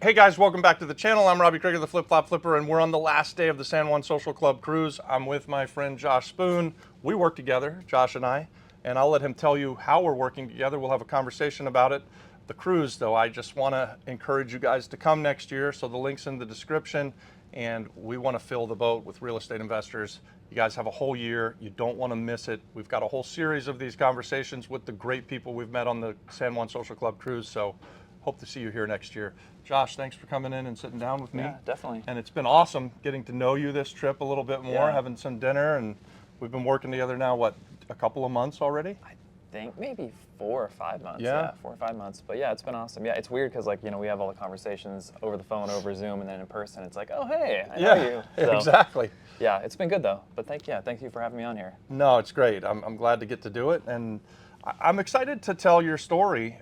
Hey guys, welcome back to the channel. I'm Robbie Krieger, the Flip Flop Flipper, and we're on the last day of the San Juan Social Club cruise. I'm with my friend Josh Spoon. We work together, Josh and I, and I'll let him tell you how we're working together. We'll have a conversation about it. The cruise, though, I just want to encourage you guys to come next year, so the link's in the description, and we want to fill the boat with real estate investors. You guys have a whole year. You don't want to miss it. We've got a whole series of these conversations with the great people we've met on the San Juan Social Club cruise, so hope to see you here next year. Josh, thanks for coming in and sitting down with me. Yeah, definitely. And it's been awesome getting to know you this trip a little bit more, having some dinner, and we've been working together now, what, a couple of months already? I think maybe 4 or 5 months. Yeah. 4 or 5 months. But yeah, it's been awesome. Yeah, it's weird because we have all the conversations over the phone, over Zoom, and then in person, it's like, oh, hey, I know you. So, exactly. Yeah, it's been good though. But thank you for having me on here. No, it's great. I'm glad to get to do it, and I'm excited to tell your story.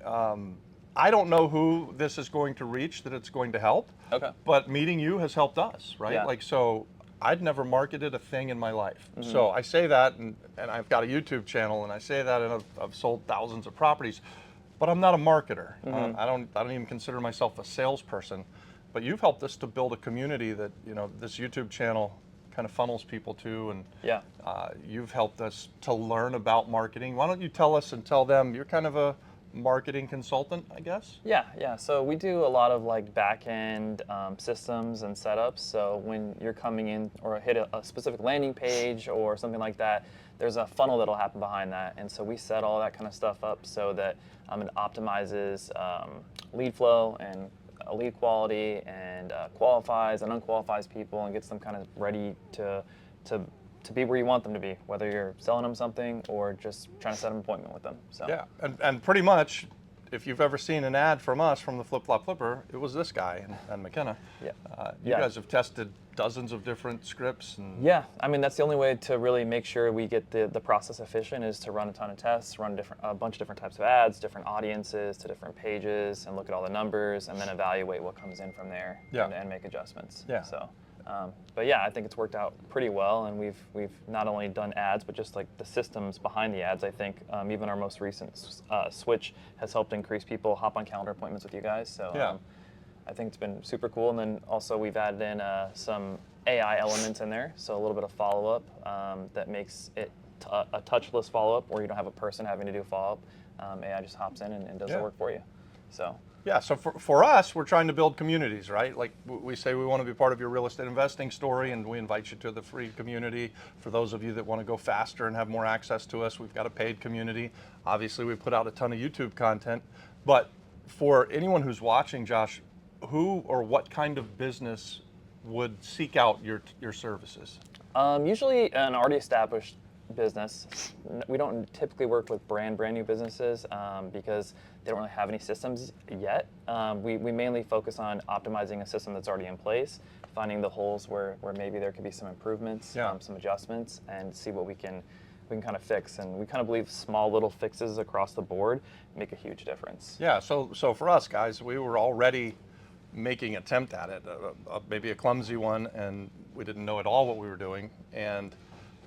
I don't know who this is going to reach that it's going to help. Okay. But meeting you has helped us, right? Yeah. So I'd never marketed a thing in my life. Mm-hmm. So I say that, and I've got a YouTube channel, and I say that, and I've sold thousands of properties, but I'm not a marketer. Mm-hmm. I don't even consider myself a salesperson. But you've helped us to build a community that, this YouTube channel kind of funnels people to, and you've helped us to learn about marketing. Why don't you tell us and tell them, you're kind of a marketing consultant, I guess? Yeah. So we do a lot of back-end systems and setups. So when you're coming in or hit a specific landing page or something like that, there's a funnel that'll happen behind that. And so we set all that kind of stuff up so that it optimizes lead flow and lead quality and qualifies and unqualifies people and gets them kind of ready to be where you want them to be, whether you're selling them something or just trying to set an appointment with them. So yeah, and pretty much, if you've ever seen an ad from us, from the Flip Flop Flipper, it was this guy and McKenna. Yeah. You guys have tested dozens of different scripts. And yeah, that's the only way to really make sure we get the process efficient is to run a ton of tests, run a bunch of different types of ads, different audiences to different pages, and look at all the numbers, and then evaluate what comes in from there and make adjustments. Yeah. So. But yeah, I think it's worked out pretty well, and we've not only done ads, but just the systems behind the ads. I think even our most recent switch has helped increase people hop on calendar appointments with you guys. So I think it's been super cool. And then also we've added in some AI elements in there, so a little bit of follow-up that makes it a touchless follow-up, where you don't have a person having to do follow-up. AI just hops in and does the work for you. So. Yeah, so for us, we're trying to build communities, right? Like we say, we want to be part of your real estate investing story, and we invite you to the free community. For those of you that want to go faster and have more access to us, we've got a paid community. Obviously, we put out a ton of YouTube content. But for anyone who's watching, Josh, who or what kind of business would seek out your services? Usually an already established business. We don't typically work with brand new businesses because they don't really have any systems yet. We mainly focus on optimizing a system that's already in place, finding the holes where maybe there could be some improvements, some adjustments, and see what we can kind of fix. And we kind of believe small little fixes across the board make a huge difference. Yeah, so for us guys, we were already making an attempt at it, maybe a clumsy one, and we didn't know at all what we were doing. And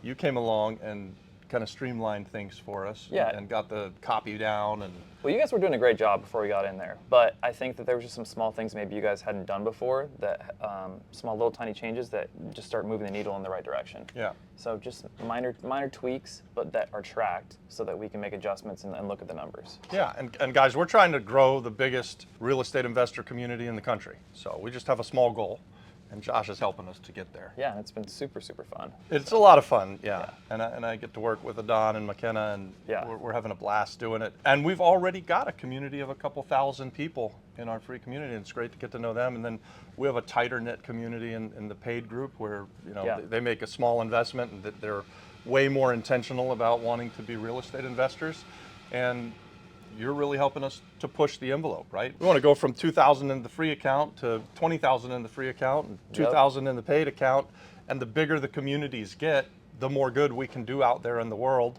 you came along and kind of streamlined things for us and got the copy down. And well, you guys were doing a great job before we got in there, but I think that there was just some small things maybe you guys hadn't done before, that small little tiny changes that just start moving the needle in the right direction. Yeah. So just minor tweaks, but that are tracked so that we can make adjustments and look at the numbers. Yeah, and guys, we're trying to grow the biggest real estate investor community in the country. So we just have a small goal, and Josh is helping us to get there. Yeah, and it's been super fun. It's a lot of fun, and I get to work with Adon and McKenna, and we're having a blast doing it. And we've already got a community of a couple thousand people in our free community, and it's great to get to know them. And then we have a tighter knit community in the paid group where they make a small investment, and they're way more intentional about wanting to be real estate investors. And you're really helping us to push the envelope, right? We want to go from 2,000 in the free account to 20,000 in the free account and 2,000 in the paid account. And the bigger the communities get, the more good we can do out there in the world.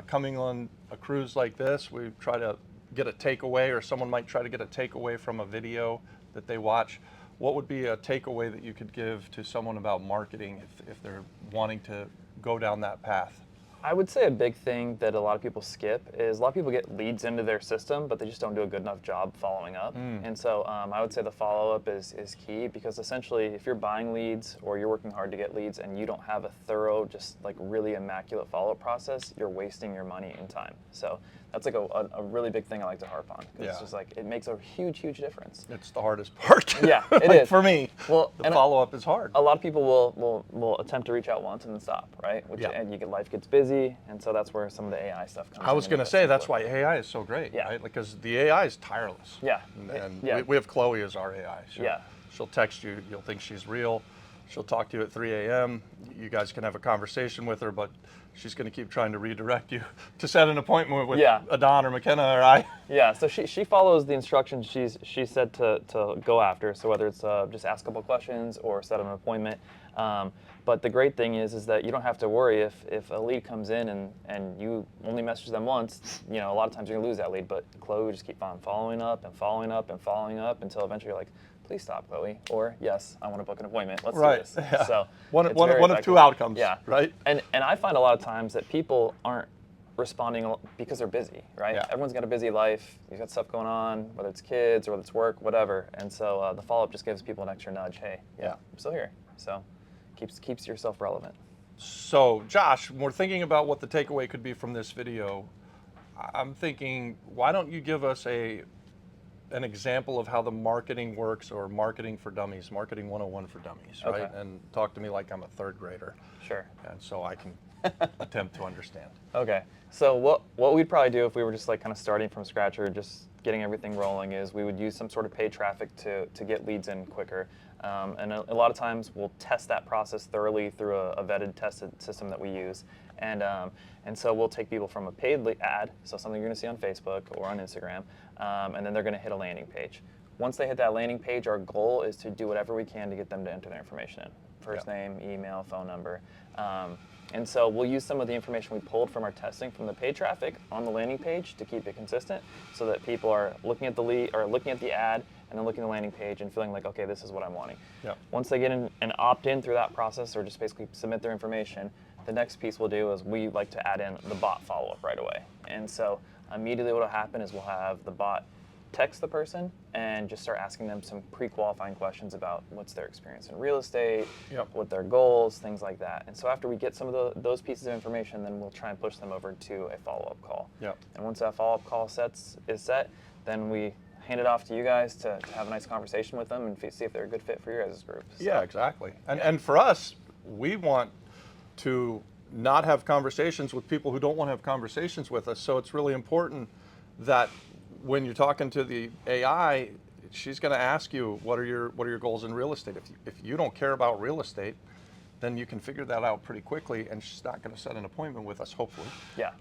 Coming on a cruise like this, we try to get a takeaway, or someone might try to get a takeaway from a video that they watch. What would be a takeaway that you could give to someone about marketing if they're wanting to go down that path? I would say a big thing that a lot of people skip is a lot of people get leads into their system, but they just don't do a good enough job following up. And so I would say the follow-up is key, because essentially if you're buying leads or you're working hard to get leads and you don't have a thorough, just like really immaculate follow-up process, you're wasting your money and time. So that's like a really big thing I like to harp on. It's just like, it makes a huge, huge difference. It's the hardest part. Yeah, it like is. For me, well, the follow-up is hard. A lot of people will attempt to reach out once and then stop, right? And life gets busy, and so that's where some of the AI stuff comes in. I was going to say, that's why AI is so great, right? Because the AI is tireless. Yeah. And we have Chloe as our AI. Yeah. She'll text you, you'll think she's real. She'll talk to you at 3 a.m. You guys can have a conversation with her, but she's going to keep trying to redirect you to set an appointment with Adon or McKenna or I. Yeah, so she follows the instructions she's said to go after. So whether it's just ask a couple questions or set an appointment. But the great thing is that you don't have to worry if a lead comes in and you only message them once. You know, a lot of times you're going to lose that lead. But Chloe would just keep on following up and following up and following up until eventually you're like, please stop, Chloe, or yes, I want to book an appointment. Let's do this. Yeah. So one of two outcomes. Yeah. Right. And I find a lot of times that people aren't responding because they're busy, right? Yeah. Everyone's got a busy life. You've got stuff going on, whether it's kids or whether it's work, whatever. And so the follow-up just gives people an extra nudge. Hey, I'm still here. So keeps yourself relevant. So Josh, when we're thinking about what the takeaway could be from this video, I'm thinking, why don't you give us an example of how the marketing works, or marketing for dummies, marketing 101 for dummies, right? Okay. And talk to me like I'm a third grader. Sure. And so I can attempt to understand. Okay. So what we'd probably do if we were just like kind of starting from scratch or just getting everything rolling is we would use some sort of paid traffic to get leads in quicker. And a lot of times we'll test that process thoroughly through a vetted, tested system that we use. And so we'll take people from a paid ad, so something you're going to see on Facebook or on Instagram, and then they're going to hit a landing page. Once they hit that landing page, our goal is to do whatever we can to get them to enter their information in. First name, email, phone number. And so we'll use some of the information we pulled from our testing from the paid traffic on the landing page to keep it consistent, so that people are looking at the lead or looking at the ad and then looking at the landing page and feeling like, okay, this is what I'm wanting. Yeah. Once they get in and opt in through that process, or just basically submit their information, the next piece we'll do is we like to add in the bot follow-up right away. And so immediately what will happen is we'll have the bot text the person and just start asking them some pre-qualifying questions about what's their experience in real estate, what their goals, things like that. And so after we get some of those pieces of information, then we'll try and push them over to a follow-up call. And once that follow-up call is set, then we hand it off to you guys to have a nice conversation with them and see if they're a good fit for your guys' group. So, yeah, exactly. And for us, we want to not have conversations with people who don't want to have conversations with us. So it's really important that when you're talking to the AI, she's going to ask you, what are your goals in real estate? If you don't care about real estate, then you can figure that out pretty quickly, and she's not going to set an appointment with us, hopefully. Yeah.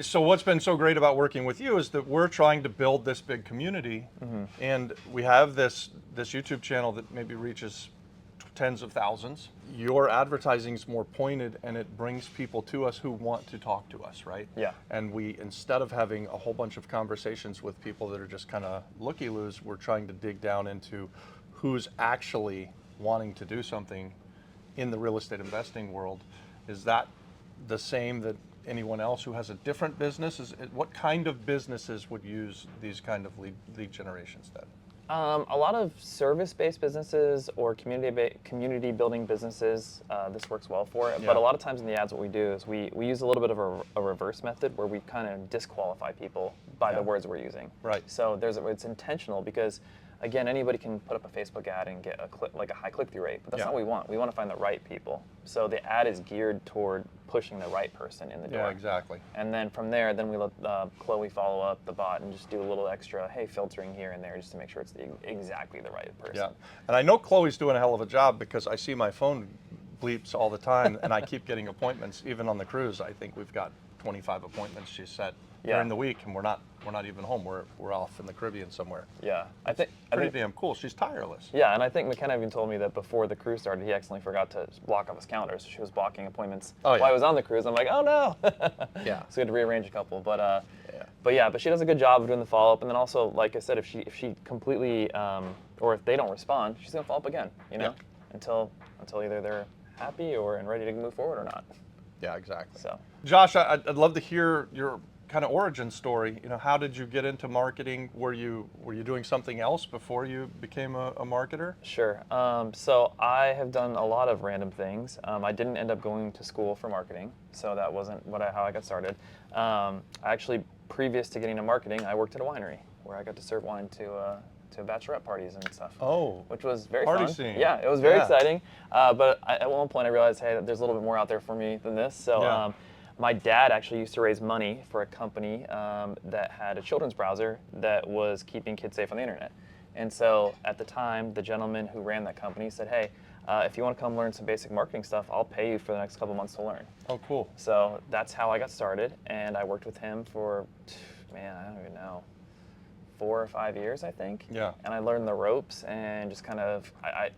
So what's been so great about working with you is that we're trying to build this big community, and we have this YouTube channel that maybe reaches tens of thousands. Your advertising is more pointed, and it brings people to us who want to talk to us, right? Yeah. And we, instead of having a whole bunch of conversations with people that are just kind of looky-loos, we're trying to dig down into who's actually wanting to do something in the real estate investing world. Is that the same that anyone else who has a different business? What kind of businesses would use these kind of lead generations then? A lot of service-based businesses or community building businesses, this works well for it. Yeah. But a lot of times in the ads, what we do is we use a little bit of a reverse method where we kind of disqualify people by the words we're using. Right. So it's intentional because, again, anybody can put up a Facebook ad and get a high click-through rate, but that's not what we want. We want to find the right people. So the ad is geared toward pushing the right person in the door. Yeah, exactly. And then from there, then we let Chloe follow up the bot and just do a little extra, hey, filtering here and there just to make sure it's exactly the right person. Yeah, and I know Chloe's doing a hell of a job because I see my phone bleeps all the time, and I keep getting appointments, even on the cruise. I think we've got 25 appointments she set during the week, and we're not even home. We're off in the Caribbean somewhere. Yeah, I think damn cool. She's tireless. Yeah, and I think McKenna even told me that before the cruise started, he accidentally forgot to block off his calendar, so she was blocking appointments while I was on the cruise. I'm like, oh no. Yeah. So we had to rearrange a couple, but she does a good job of doing the follow up, and then also, like I said, if she completely or if they don't respond, she's gonna follow up again, until either they're happy or and ready to move forward or not. Yeah, exactly. So, Josh, I'd love to hear your kind of origin story. You know, how did you get into marketing? Were you doing something else before you became a marketer? sure. So I have done a lot of random things. I didn't end up going to school for marketing, so that wasn't how I got started. Actually, previous to getting into marketing, I worked at a winery where I got to serve wine to bachelorette parties and stuff. Oh, which was very party fun. scene. Yeah, it was very exciting. But at one point I realized, hey, there's a little bit more out there for me than this. So my dad actually used to raise money for a company that had a children's browser that was keeping kids safe on the internet. And so at the time, the gentleman who ran that company said, hey, if you want to come learn some basic marketing stuff, I'll pay you for the next couple months to learn. Oh, cool. So that's how I got started, and I worked with him for, man, I don't even know, 4 or 5 years, I think. Yeah. And I learned the ropes, and just kind of,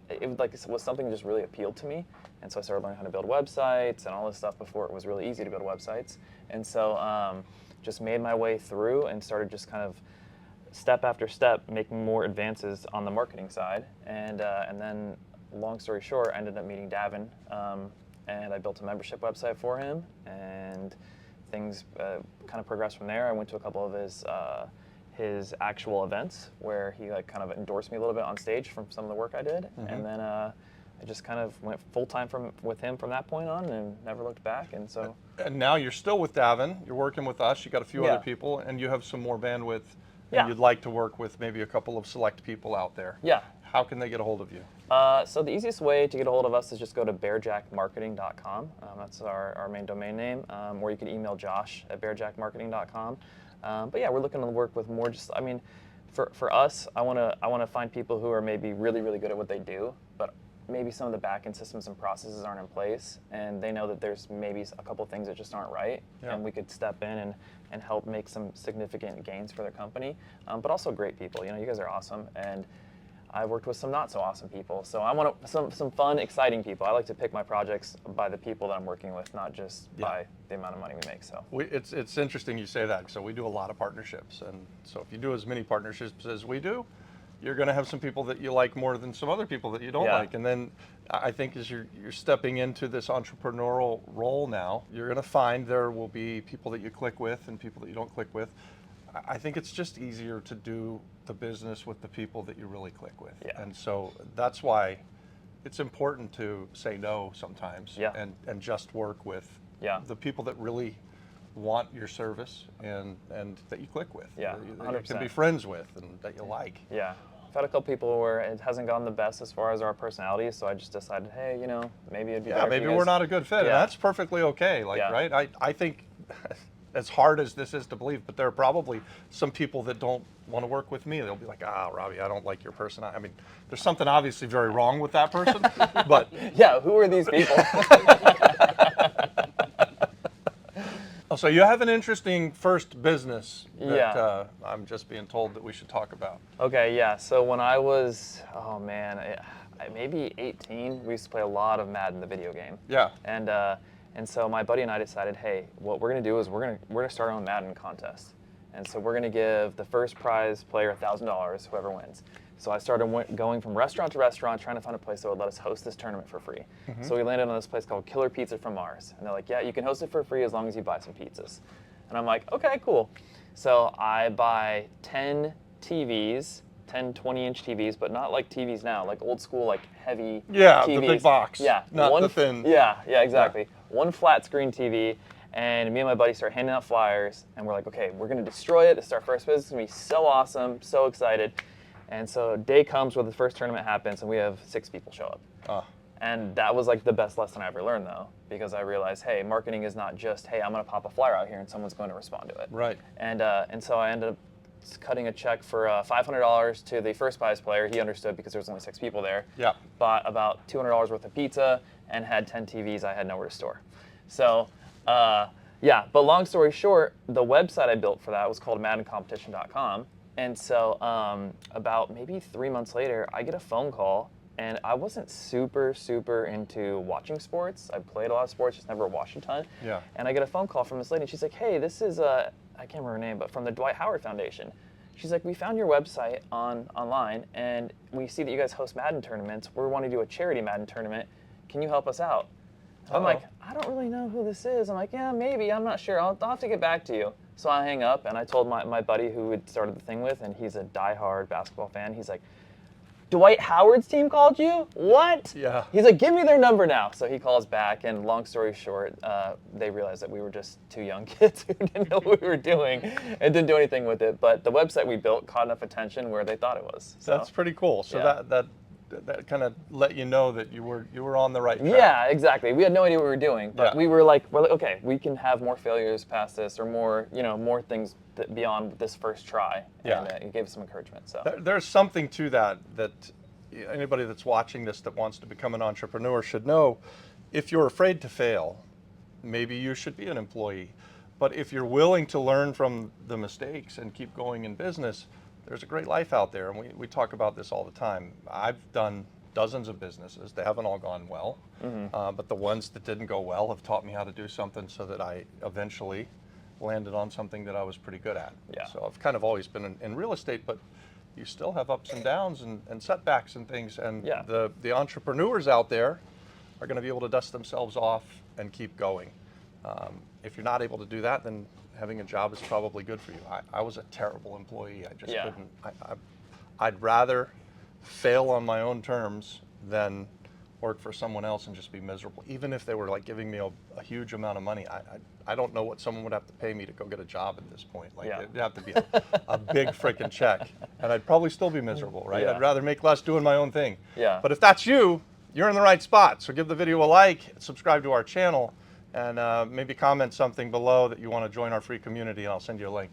it was something that just really appealed to me. And so I started learning how to build websites and all this stuff before it was really easy to build websites. And so just made my way through and started just kind of step after step making more advances on the marketing side. And then, long story short, I ended up meeting Davin, and I built a membership website for him, and things kind of progressed from there. I went to a couple of his actual events where he kind of endorsed me a little bit on stage from some of the work I did, and then I just kind of went full time with him from that point on and never looked back. And so, and now you're still with Davin. You're working with us. You got a few other people, and you have some more bandwidth. And you'd like to work with maybe a couple of select people out there. Yeah. How can they get a hold of you? So the easiest way to get a hold of us is just go to bearjackmarketing.com. That's our main domain name. Or you can email Josh at bearjackmarketing.com. But yeah, we're looking to work with more. Just, I mean, for us, I want to find people who are maybe really, really good at what they do, but maybe some of the back-end systems and processes aren't in place, and they know that there's maybe a couple things that just aren't right, and we could step in and help make some significant gains for their company. But also great people. You know, you guys are awesome, and I've worked with some not so awesome people. So I want some fun, exciting people. I like to pick my projects by the people that I'm working with, not just by the amount of money we make. So it's interesting you say that. So we do a lot of partnerships, and so if you do as many partnerships as we do, you're going to have some people that you like more than some other people that you don't like. And then I think as you're stepping into this entrepreneurial role now, you're going to find there will be people that you click with and people that you don't click with. I think it's just easier to do the business with the people that you really click with. And so that's why it's important to say no sometimes and just work with the people that really want your service and that you click with. Yeah, that you can be friends with and that you like. Yeah. I've had a couple people where it hasn't gone the best as far as our personalities, so I just decided, hey, you know, maybe it'd be better maybe if you guys... we're not a good fit, and that's perfectly okay. Right? I think, as hard as this is to believe, but there are probably some people that don't want to work with me. They'll be like, Robbie, I don't like your personality. I mean, there's something obviously very wrong with that person, but... Yeah, who are these people? So you have an interesting first business that I'm just being told that we should talk about. Okay, yeah. So when I was, maybe 18, we used to play a lot of Madden, the video game. Yeah. And so my buddy and I decided, hey, what we're gonna do is we're gonna start our own Madden contest. And so we're gonna give the first prize player $1,000, whoever wins. So I started going from restaurant to restaurant, trying to find a place that would let us host this tournament for free. So we landed on this place called Killer Pizza from Mars. And they're like, yeah, you can host it for free as long as you buy some pizzas. And I'm like, okay, cool. So I buy 10 TVs, 10 20-inch TVs, but not like TVs now, like old school, like heavy TVs. The big box. Yeah. Not the thin. Yeah, exactly. One flat screen TV. And me and my buddy start handing out flyers. And we're like, okay, we're going to destroy it. This is our first business. It's going to be so awesome, so excited. And so day comes where the first tournament happens, and we have 6 people show up. And that was like the best lesson I ever learned, though, because I realized, hey, marketing is not just, hey, I'm going to pop a flyer out here and someone's going to respond to it. Right. And so I ended up cutting a check for $500 to the first prize player. He understood because there was only 6 people there. Yeah. Bought about $200 worth of pizza and had 10 TVs I had nowhere to store. So, but long story short, the website I built for that was called MaddenCompetition.com. And so about maybe 3 months later, I get a phone call, and I wasn't super into watching sports. I played a lot of sports, just never watched a ton. Yeah. And I get a phone call from this lady, and she's like, hey, this is, I can't remember her name, but from the Dwight Howard Foundation. She's like, we found your website online, and we see that you guys host Madden tournaments. We want to do a charity Madden tournament. Can you help us out? I'm like, I don't really know who this is. I'm like, yeah, maybe. I'm not sure. I'll have to get back to you. So I hang up, and I told my buddy who had started the thing with, and he's a diehard basketball fan. He's like, Dwight Howard's team called you? What? Yeah. He's like, give me their number now. So he calls back, and long story short, they realized that we were just two young kids who didn't know what we were doing and didn't do anything with it. But the website we built caught enough attention where they thought it was. So. That's pretty cool. So Yeah. that kind of let you know that you were on the right track. Yeah, exactly. We had no idea what we were doing, but Yeah. we were like, well, okay, we can have more failures past this, or more, more things beyond this first try. Yeah. And it gave us some encouragement. So There's something to that anybody that's watching this that wants to become an entrepreneur should know. If you're afraid to fail, maybe you should be an employee. But if you're willing to learn from the mistakes and keep going in business, there's a great life out there, and we talk about this all the time. I've done dozens of businesses. They haven't all gone well, but the ones that didn't go well have taught me how to do something so that I eventually landed on something that I was pretty good at. Yeah. So I've kind of always been in real estate, but you still have ups and downs and setbacks and things, and Yeah. the entrepreneurs out there are going to be able to dust themselves off and keep going. If you're not able to do that, then having a job is probably good for you. I was a terrible employee. I just couldn't. I'd rather fail on my own terms than work for someone else and just be miserable. Even if they were like giving me a huge amount of money, I don't know what someone would have to pay me to go get a job at this point. Like it'd have to be a big freaking check, and I'd probably still be miserable, right? Yeah. I'd rather make less doing my own thing. Yeah. But if that's you, you're in the right spot. So give the video a like, subscribe to our channel, and maybe comment something below that you want to join our free community, and I'll send you a link.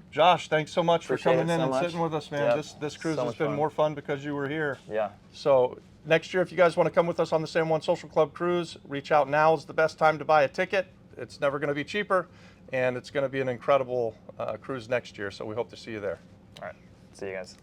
Josh, thanks so much Appreciate for coming it in so and much. sitting with us, man. Yep. This cruise So has much been fun. more fun because you were here. Yeah. So next year, if you guys want to come with us on the San Juan Social Club cruise, reach out. Now is the best time to buy a ticket. It's never going to be cheaper, and it's going to be an incredible cruise next year. So we hope to see you there. All right. See you guys.